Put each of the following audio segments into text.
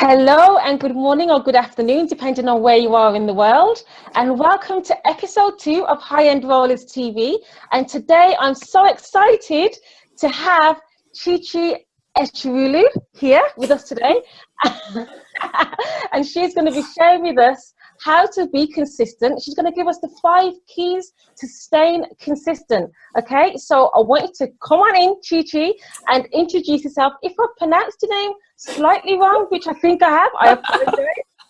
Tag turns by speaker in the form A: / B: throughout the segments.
A: Hello and good morning or good afternoon, depending on where you are in the world. And welcome to episode 2 of High End Rollers TV. And today I'm so excited to have Chichi Eruchalu here with us today. And she's going to be sharing with us how to be consistent. She's going to give us the 5 keys to staying consistent. Okay, so I want you to come on in, Chichi, and introduce yourself. If I pronounced your name slightly wrong, which I think I have, I apologize.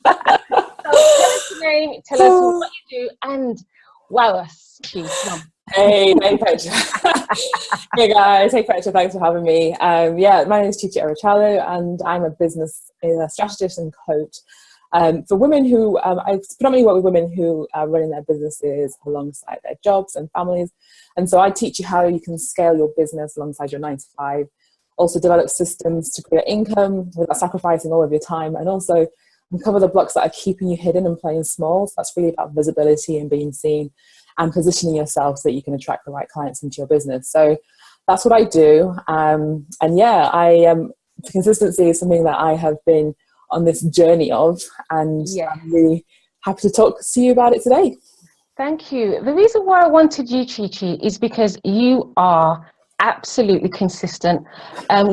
A: So tell us your name, tell us what you do, and wow us, please. Come on.
B: Hey Petra. Hey guys, hey Petra, thanks for having me. My name is Chichi Eruchalu and I'm a business strategist and coach for women who, I predominantly work with women who are running their businesses alongside their jobs and families. And so I teach you how you can scale your business alongside your 9 to 5, also develop systems to create income without sacrificing all of your time, and also uncover the blocks that are keeping you hidden and playing small. So that's really about visibility and being seen and positioning yourself so that you can attract the right clients into your business. So that's what I do. Consistency is something that I have been on this journey of, and I'm really happy to talk to you about it today.
A: Thank you. The reason why I wanted you, Chichi, is because you are absolutely consistent.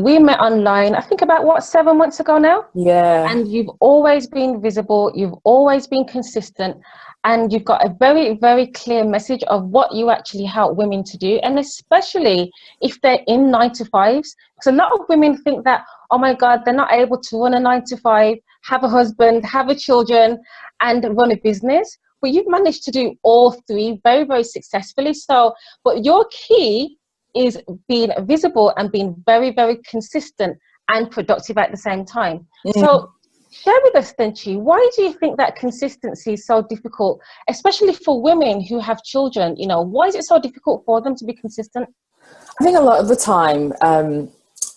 A: We met online, I think about 7 months ago now?
B: Yeah.
A: And you've always been visible, you've always been consistent, and you've got a very, very clear message of what you actually help women to do, and especially if they're in 9 to 5s. Because a lot of women think that, oh my God, they're not able to run a 9 to 5, have a husband, have a children, and run a business. But you've managed to do all 3 very, very successfully. But your key is being visible and being very, very consistent and productive at the same time. So share with us then, Chi, why do you think that consistency is so difficult, especially for women who have children? You know, why is it so difficult for them to be consistent?
B: I think a lot of the time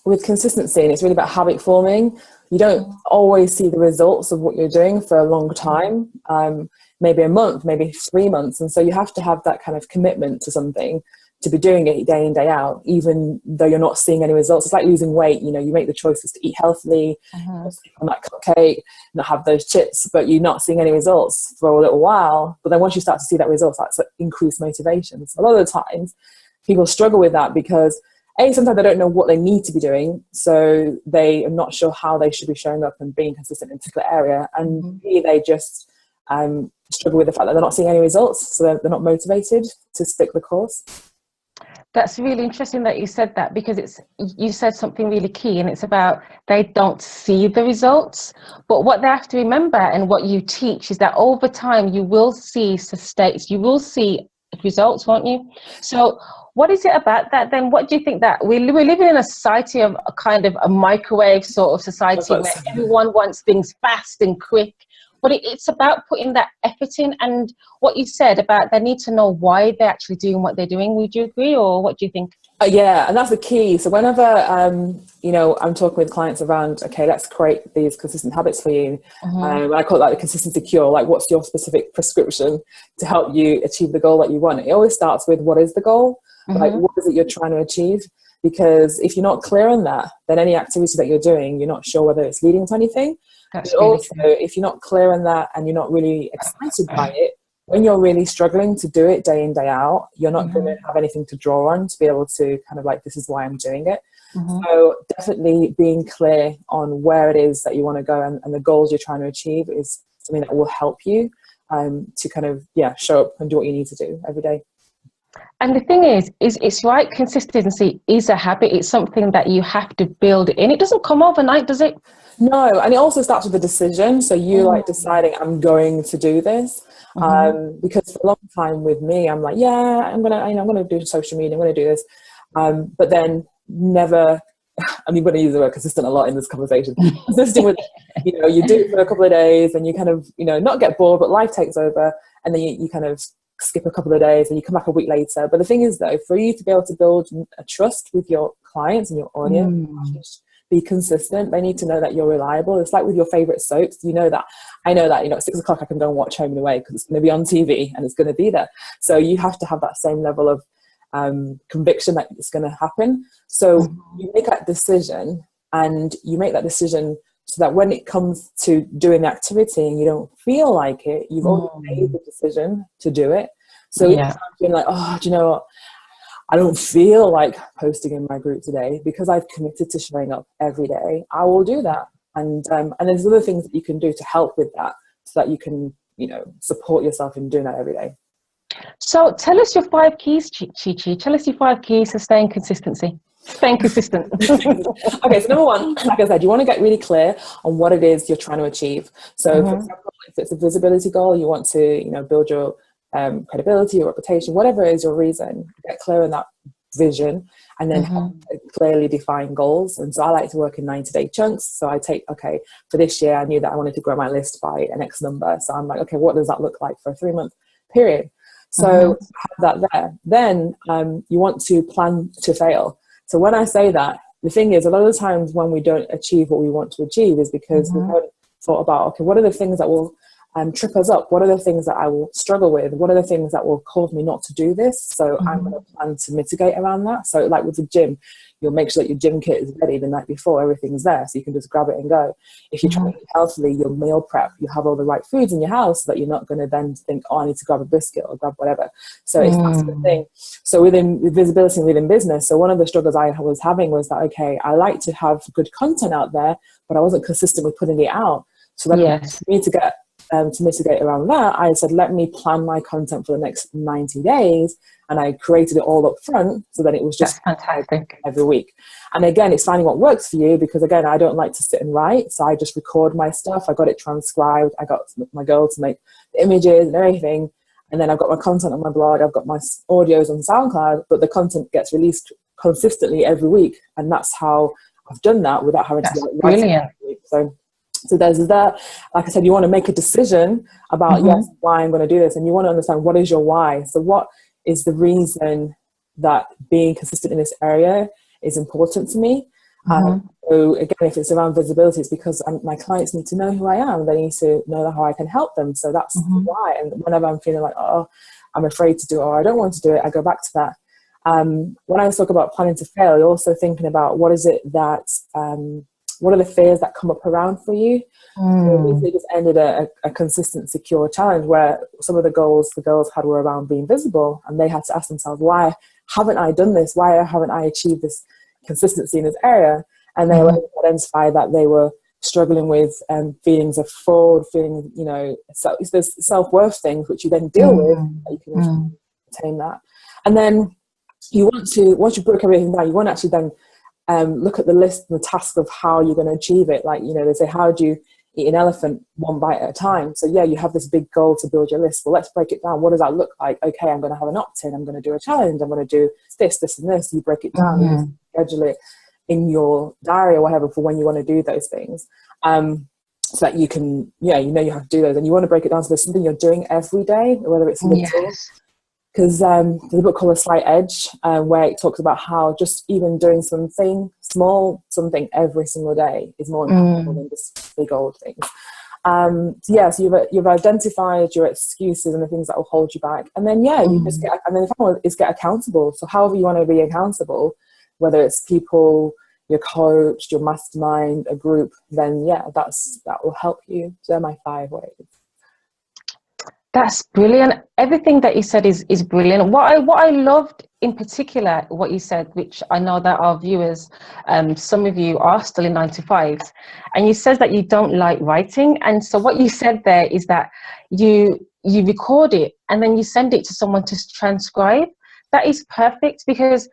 B: with consistency, and it's really about habit forming, you don't always see the results of what you're doing for a long time, maybe a month, maybe 3 months. And so you have to have that kind of commitment to something, to be doing it day in, day out, even though you're not seeing any results. It's like losing weight. You know, you make the choices to eat healthily, on that cupcake, not have those chips, but you're not seeing any results for a little while. But then once you start to see that results, that's increased motivation. So a lot of the times people struggle with that because sometimes they don't know what they need to be doing. So they are not sure how they should be showing up and being consistent in a particular area. And B, they just struggle with the fact that they're not seeing any results. So they're not motivated to stick the course.
A: That's really interesting that you said that, because you said something really key, and it's about they don't see the results. But what they have to remember, and what you teach, is that over time you will see you will see results, won't you? So what is it about that then? What do you think that we're living in a society of a kind of a microwave sort of society where everyone wants things fast and quick? But it's about putting that effort in, and what you said about they need to know why they're actually doing what they're doing. Would you agree, or what do you think?
B: Yeah, and that's the key. So whenever, I'm talking with clients around, okay, let's create these consistent habits for you. I call it like the consistency cure. Like, what's your specific prescription to help you achieve the goal that you want? It always starts with, what is the goal? Like, what is it you're trying to achieve? Because if you're not clear on that, then any activity that you're doing, you're not sure whether it's leading to anything. But also, if you're not clear on that and you're not really excited by it, when you're really struggling to do it day in, day out, you're not going to have anything to draw on to be able to kind of like, this is why I'm doing it. So definitely being clear on where it is that you want to go and the goals you're trying to achieve is something that will help you to kind of, show up and do what you need to do every day.
A: And the thing is it's right, consistency is a habit. It's something that you have to build in. It doesn't come overnight, does it?
B: No, and it also starts with a decision. So you like deciding, I'm going to do this. Because for a long time with me, I'm like, I'm gonna do social media, I'm gonna do this. But then never, I'm going to use the word consistent a lot in this conversation. Consistent with, you do it for a couple of days and you kind of, not get bored, but life takes over, and then you kind of skip a couple of days and you come back a week later. But the thing is, though, for you to be able to build a trust with your clients and your audience, be consistent. They need to know that you're reliable. It's like with your favorite soaps. I know that, at 6 o'clock I can go and watch Home and Away because it's going to be on TV and it's going to be there. So you have to have that same level of conviction that it's going to happen. So you make that decision, and you make that decision so that when it comes to doing the activity and you don't feel like it, you've already made the decision to do it. So
A: Yeah.
B: being like, oh, do you know what? I don't feel like posting in my group today, because I've committed to showing up every day. I will do that. And there's other things that you can do to help with that, so that you can, support yourself in doing that every day.
A: So tell us your 5 keys, Chichi. Tell us your 5 keys to staying staying consistent.
B: Okay, so number 1, like I said, you want to get really clear on what it is you're trying to achieve. So for example, if it's a visibility goal, you want to, build your credibility or reputation, whatever is your reason, get clear on that vision, and then have clearly defined goals. And so I like to work in 90-day chunks. So I take, okay, for this year, I knew that I wanted to grow my list by an X number. So I'm like, okay, what does that look like for a 3-month period? So have that there. Then you want to plan to fail. So when I say that, the thing is, a lot of the times when we don't achieve what we want to achieve is because we haven't thought about, okay, what are the things that will trip us up? What are the things that I will struggle with? What are the things that will cause me not to do this? So I'm going to plan to mitigate around that. So like with the gym, you'll make sure that your gym kit is ready the night before, everything's there, so you can just grab it and go. If you're trying to eat healthily, you'll meal prep, you have all the right foods in your house, so that you're not going to then think, oh, I need to grab a biscuit or grab whatever. So it's that sort of thing. So with visibility and within business, so one of the struggles I was having was that, okay, I like to have good content out there, but I wasn't consistent with putting it out. So then for me to get to mitigate around that, I said, let me plan my content for the next 90 days. And I created it all up front, so that it was just
A: fantastic
B: every week. And again, it's finding what works for you, because again, I don't like to sit and write. So I just record my stuff. I got it transcribed. I got my girl to make the images and everything. And then I've got my content on my blog. I've got my audios on SoundCloud, but the content gets released consistently every week. And that's how I've done that without having to write it every week. So there's that. Like I said, you want to make a decision about, yes, why I'm going to do this. And you want to understand, what is your why? So what is the reason that being consistent in this area is important to me? So again, if it's around visibility, it's because my clients need to know who I am. They need to know how I can help them. So that's why. And whenever I'm feeling like, oh, I'm afraid to do it, or I don't want to do it, I go back to that. When I talk about planning to fail, you're also thinking about what is it that what are the fears that come up around for you? So we just ended a consistent, secure challenge where some of the girls had were around being visible, and they had to ask themselves, why haven't I done this? Why haven't I achieved this consistency in this area? And they were able to identify that they were struggling with feelings of fraud, feeling, so there's self-worth things which you then deal with, that you can attain that. And then you want to, once you broke everything down, you want to actually then look at the list and the task of how you're going to achieve it. Like, they say, how do you eat an elephant one bite at a time? So yeah, you have this big goal to build your list. Well, let's break it down. What does that look like? Okay, I'm going to have an opt-in. I'm going to do a challenge. I'm going to do this, and this. You break it down. You schedule it in your diary or whatever for when you want to do those things. So that you can, you have to do those. And you want to break it down so there's something you're doing every day, whether it's little. Because there's a book called A Slight Edge, where it talks about how just even doing something every single day is more impactful than just big old things. So you've identified your excuses and the things that will hold you back, and then you just get. And then the final one is get accountable. So however you want to be accountable, whether it's people, your coach, your mastermind, a group, then that will help you. So they're my 5 ways.
A: That's brilliant. Everything that you said is brilliant. What I loved in particular, what you said, which I know that our viewers, some of you are still in 9-to-5s, and you said that you don't like writing. And so what you said there is that you record it and then you send it to someone to transcribe. That is perfect, because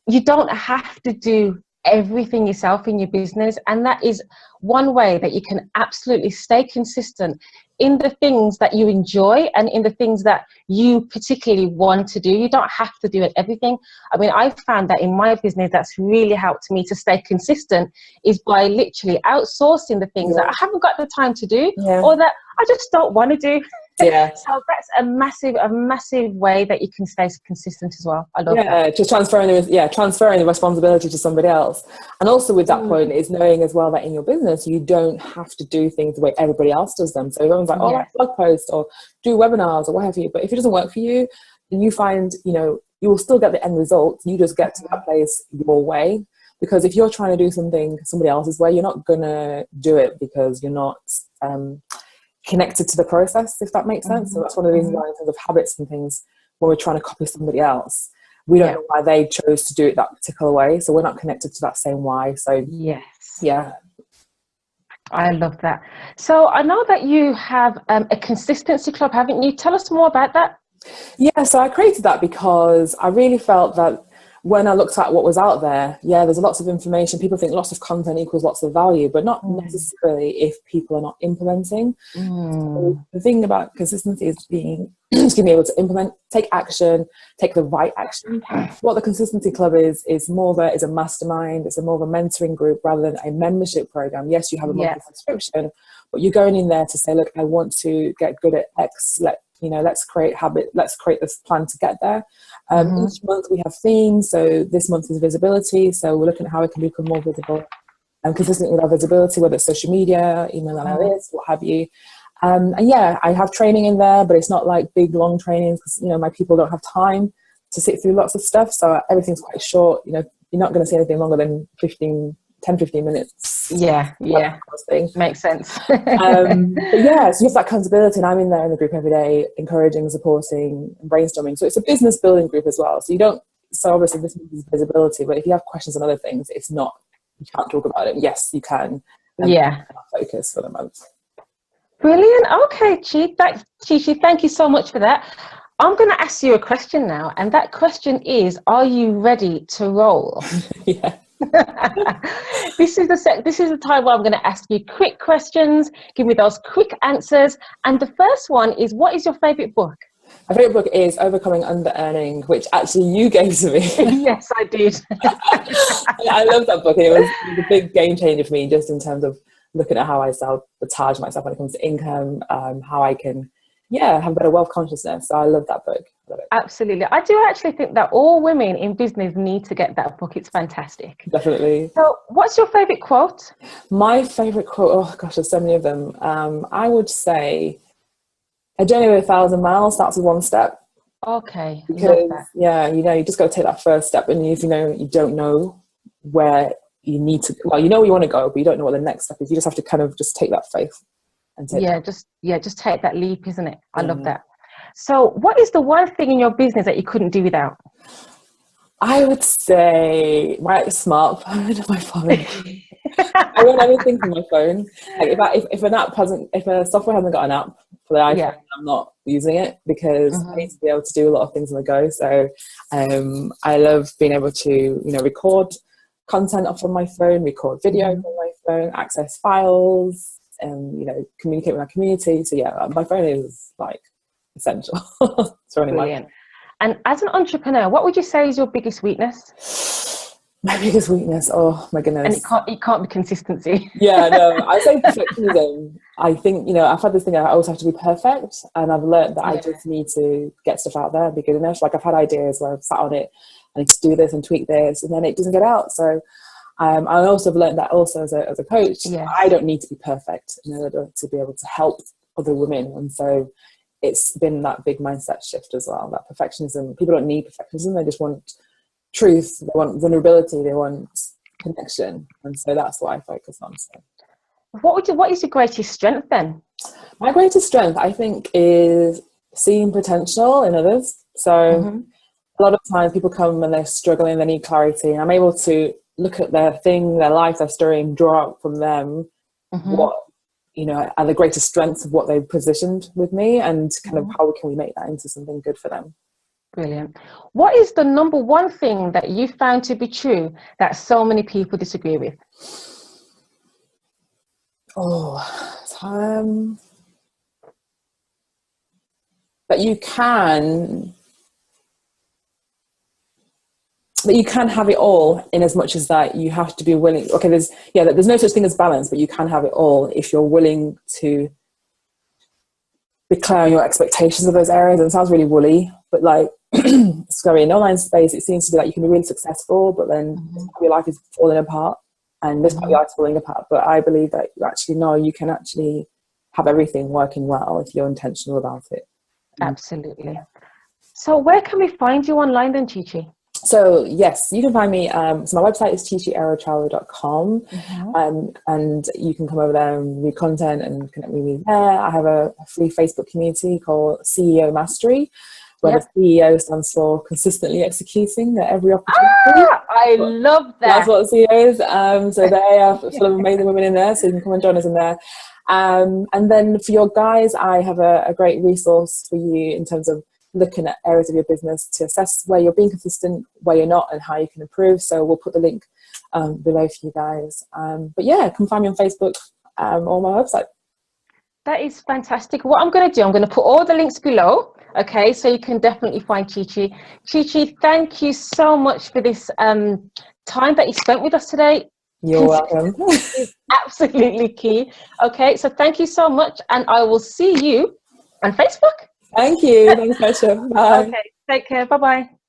A: you don't have to do everything yourself in your business, and that is one way that you can absolutely stay consistent in the things that you enjoy and in the things that you particularly want to do. You don't have to do everything. I mean, I found that in my business, that's really helped me to stay consistent, is by literally outsourcing the things that I haven't got the time to do, or that I just don't want to do. So that's a massive way that you can stay consistent as well. I love that.
B: Just transferring the responsibility to somebody else. And also with that point is knowing as well that in your business, you don't have to do things the way everybody else does them. So everyone's like, like blog posts or do webinars or what have you. But if it doesn't work for you, then you find, you will still get the end result. You just get to that place your way. Because if you're trying to do something somebody else's way, you're not going to do it because you're not connected to the process, if that makes sense. So that's one of the reasons why, in terms of habits and things, when we're trying to copy somebody else, we don't know why they chose to do it that particular way. So we're not connected to that same why. So
A: yes.
B: Yeah.
A: I love that. So I know that you have a consistency club, haven't you? Tell us more about that.
B: Yeah, so I created that because I really felt that when I looked at what was out there, there's lots of information. People think lots of content equals lots of value, but not necessarily if people are not implementing. So the thing about consistency is being able to implement, take action, take the right action. What the Consistency Club is more that is a mastermind. It's more of a mentoring group rather than a membership program. Yes, you have a monthly subscription, but you're going in there to say, look, I want to get good at X. Let's create habit. Let's create this plan to get there. Each month we have themes. So this month is visibility. So we're looking at how we can become more visible and consistent with our visibility, whether it's social media, email analytics, what have you. I have training in there, but it's not like big, long trainings because, my people don't have time to sit through lots of stuff. So everything's quite short. You're not going to see anything longer than 10, 15 minutes.
A: Yeah. Makes sense.
B: But so you have that accountability, and I'm in there in the group every day, encouraging, supporting, and brainstorming. So it's a business building group as well. So obviously this is visibility, but if you have questions on other things, it's not, you can't talk about it. Yes, you can. Focus for the month.
A: Brilliant. Okay, Chichi, thank you so much for that. I'm going to ask you a question now, and that question is, are you ready to roll?
B: Yeah.
A: This is the time where I'm going to ask you quick questions, give me those quick answers. And the first one is, what is your favourite book?
B: My favourite book is Overcoming Under-Earning, which actually you gave to me.
A: Yes, I did.
B: I love that book. It was a big game changer for me, just in terms of looking at how I sabotage myself when it comes to income, how I can have better wealth consciousness. So I love that book.
A: Absolutely. I do actually think that all women in business need to get that book. It's fantastic.
B: Definitely.
A: So what's your favourite quote?
B: My favourite quote, oh gosh, there's so many of them. I would say, a journey of 1,000 miles starts with one step.
A: Okay.
B: Because, you just got to take that first step. And if you don't know where you need to, where you want to go, but you don't know what the next step is, you just have to kind of just take that faith. And
A: just take that leap, isn't it? I love that. So what is the one thing in your business that you couldn't do without?
B: I would say my smartphone, my phone. I run everything from my phone. Like if a software hasn't got an app for the iPhone, I'm not using it because I need to be able to do a lot of things on the go. So I love being able to, record content off on my phone, record video from my phone, access files, and communicate with my community. So my phone is like essential. It's running
A: Brilliant. And as an entrepreneur, what would you say is your biggest weakness?
B: My biggest weakness, oh my goodness.
A: And it can't be consistency.
B: I say perfectionism. I think, I've had this thing, I always have to be perfect, and I've learned that I just need to get stuff out there and be good enough. Like I've had ideas where I've sat on it, I need to do this and tweak this, and then it doesn't get out. So I also have learned that also as a coach, I don't need to be perfect in order to be able to help other women. And so it's been that big mindset shift as well, that perfectionism. People don't need perfectionism, they just want truth, they want vulnerability, they want connection. And so that's what I focus on. So
A: what is your greatest strength then?
B: My greatest strength, I think, is seeing potential in others. So a lot of times people come and they're struggling, they need clarity, and I'm able to look at their thing, their life, their story, and draw out from them what are the greatest strengths of what they've positioned with me, and kind of how can we make that into something good for them.
A: Brilliant. What is the number one thing that you found to be true that so many people disagree with? That you can have it all, in as much as that you have to be willing. Okay, there's no such thing as balance, but you can have it all if you're willing to be clear on your expectations of those areas. And it sounds really woolly, but sorry, in online space, it seems to be like you can be really successful, but then your life is falling apart, and this part of your life is falling apart. But I believe that you can actually have everything working well if you're intentional about it. Absolutely. So where can we find you online then, Chichi?
B: So yes, you can find me. So my website is chichieruchalu.com, and you can come over there and read content and connect with me there. I have a free Facebook community called CEO Mastery, where the CEO stands for consistently executing at every opportunity.
A: I love that.
B: That's what CEO is. So they are full of amazing women in there, so you can come and join us in there. And then for your guys, I have a great resource for you in terms of looking at areas of your business to assess where you're being consistent, where you're not, and how you can improve. So we'll put the link below for you guys. But yeah, come find me on Facebook or my website.
A: That is fantastic. What I'm going to do, I'm going to put all the links below. Okay, so you can definitely find Chichi. Chichi, thank you so much for this time that you spent with us today.
B: You're welcome.
A: Is absolutely key. Okay, so thank you so much, and I will see you on Facebook.
B: Thank you. Thanks, Petra. Bye.
A: Okay, take care. Bye-bye.